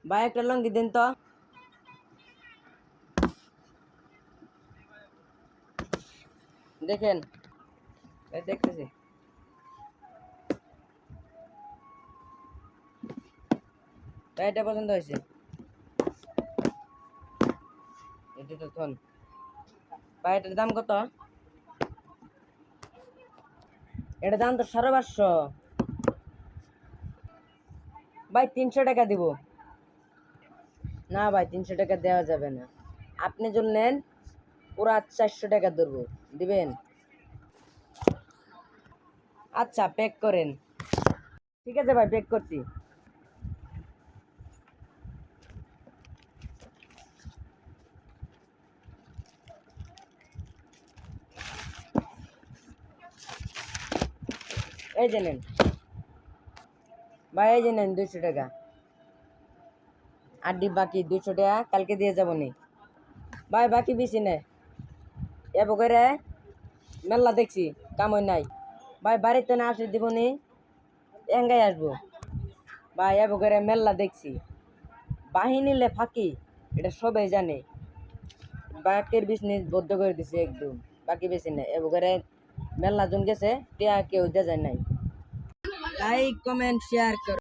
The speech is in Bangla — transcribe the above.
ভাই একটা লঙ্গি দিন তো। দেখেন, দেখতেছি। এটা পছন্দ হয়েছে, এটা তো থন। ভাই এটার দাম কত? এটার দাম তো 550। ভাই 300 টাকা দিব। না ভাই 300 টাকা দেওয়া যাবে না। আপনি যদি নেন পুরা 400 টাকা ধরবো, দিবেন? আচ্ছা প্যাক করেন। ঠিক আছে ভাই, প্যাক করছি। এই যে নেন ভাই, এই যে নেন 200 টাকা। আর ডিম বাকি 200 টাকা কালকে দিয়ে যাবো নি ভাই, বাকি বেশি নেই। এ বগরে মেলা দেখছি, কাম হয় নাই। ভাই বাড়িতে না আসলে দিব নি, এঙ্গাই আসবো। ভাই এ বগরে মেলা দেখছি, বাহিনীলে ফাঁকি, এটা সবাই জানে। বাকের বিজনেস বদ্ধ করে দিছে একদম, বাকি বেশি নেই। এ বগরে মেলা জন গেছে, টিয়া কেউ দিয়ে যায় নাই। লাইক কমেন্ট শেয়ার করো।